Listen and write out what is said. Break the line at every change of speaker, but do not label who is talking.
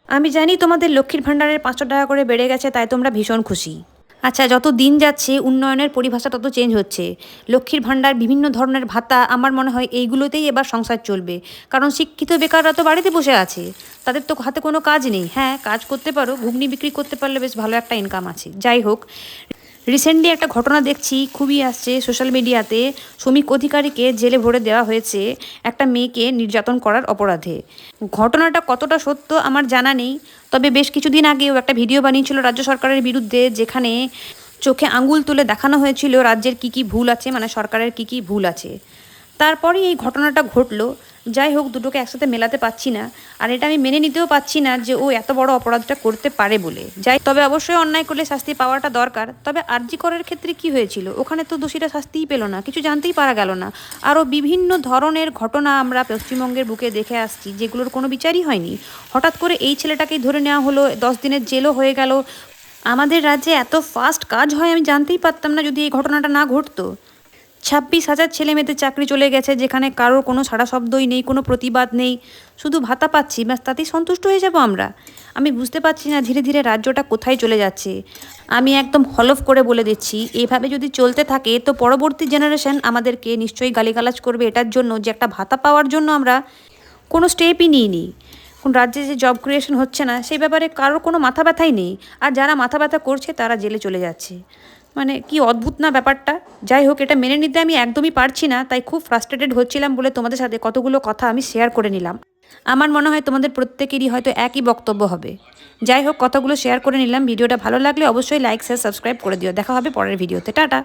আমি জানি তোমাদের লক্ষ্মীর ভাণ্ডারের ৫০০ টাকা করে বেড়ে গেছে, তাই তোমরা ভীষণ খুশি। আচ্ছা, যত দিন যাচ্ছে উন্নয়নের পরিভাষা তত চেঞ্জ হচ্ছে। লক্ষ্মীর ভাণ্ডার, বিভিন্ন ধরনের ভাতা, আমার মনে হয় এইগুলোতেই এবার সংসার চলবে। কারণ শিক্ষিত বেকাররা তো বাড়িতে বসে আছে, তাদের তো হাতে কোনো কাজ নেই। হ্যাঁ, কাজ করতে পারো, ঘুগনি বিক্রি করতে পারলে বেশ ভালো একটা ইনকাম আছে। যাই হোক, রিসেন্টলি একটা ঘটনা দেখছি, খুবই আসছে সোশ্যাল মিডিয়াতে। শ্রমিক অধিকারীকে জেলে ভরে দেওয়া হয়েছে একটা মেয়েকে নির্যাতন করার অপরাধে। ঘটনাটা কতটা সত্য আমার জানা নেই, তবে বেশ কিছুদিন আগেও একটা ভিডিও বানিয়েছিল রাজ্য সরকারের বিরুদ্ধে, যেখানে চোখে আঙুল তুলে দেখানো হয়েছিল রাজ্যের কী কী ভুল আছে, মানে সরকারের কী কী ভুল আছে। তারপরেই এই ঘটনাটা ঘটলো। যাই হোক, দুটোকে একসাথে মেলাতে পারছি না, আর এটা আমি মেনে নিতেও পারছি না যে ও এত বড় অপরাধটা করতে পারে বলে। যাই, তবে অবশ্যই অন্যায় করলে শাস্তি পাওয়াটা দরকার। তবে আরজি করের ক্ষেত্রে কি হয়েছিল, ওখানে তো দোষীরা শাস্তিই পেল না, কিছু জানতেই পারা গেল না। আরও বিভিন্ন ধরনের ঘটনা আমরা পশ্চিমবঙ্গের বুকে দেখে আসছি, যেগুলোর কোনো বিচারই হয়নি। হঠাৎ করে এই ছেলেটাকেই ধরে নেওয়া হলো, 10 দিনের জেলও হয়ে গেল। আমাদের রাজ্যে এত ফাস্ট কাজ হয় আমি জানতেই পারতাম না যদি এই ঘটনাটা না ঘটতো। 26,000 ছেলে মেয়েদের চাকরি চলে গেছে, যেখানে কারোর কোনো সাড়া শব্দই নেই, কোনো প্রতিবাদ নেই, শুধু ভাতা পাচ্ছি, ব্যাস তাতেই সন্তুষ্ট হয়ে যাব আমরা। আমি বুঝতে পারছি না ধীরে ধীরে রাজ্যটা কোথায় চলে যাচ্ছে। আমি একদম হলফ করে বলে দিচ্ছি, এইভাবে যদি চলতে থাকে তো পরবর্তী জেনারেশন আমাদেরকে নিশ্চয়ই গালিগালাজ করবে এটার জন্য যে একটা ভাতা পাওয়ার জন্য আমরা কোনো স্টেপই নিইনি। কোন রাজ্যে যে জব ক্রিয়েশন হচ্ছে না সেই ব্যাপারে কারোর কোনো মাথা ব্যথাই নেই, আর যারা মাথা ব্যথা করছে তারা জেলে চলে যাচ্ছে। মানে কি অদ্ভুত না ব্যাপারটা। যাই হোক, এটা মেনে নিতে আমি একদমই পারছি না, তাই খুব ফ্রাস্ট্রেটেড হচ্ছিলাম বলে তোমাদের সাথে কতগুলো কথা আমি শেয়ার করে নিলাম। আমার মনে হয় তোমাদের প্রত্যেকেরই হয়তো একই বক্তব্য হবে। যাই হোক, কথাগুলো শেয়ার করে নিলাম। ভিডিওটা ভালো লাগলে অবশ্যই লাইক শেয়ার সাবস্ক্রাইব করে দিও। দেখা হবে পরের ভিডিওতে। টাটা।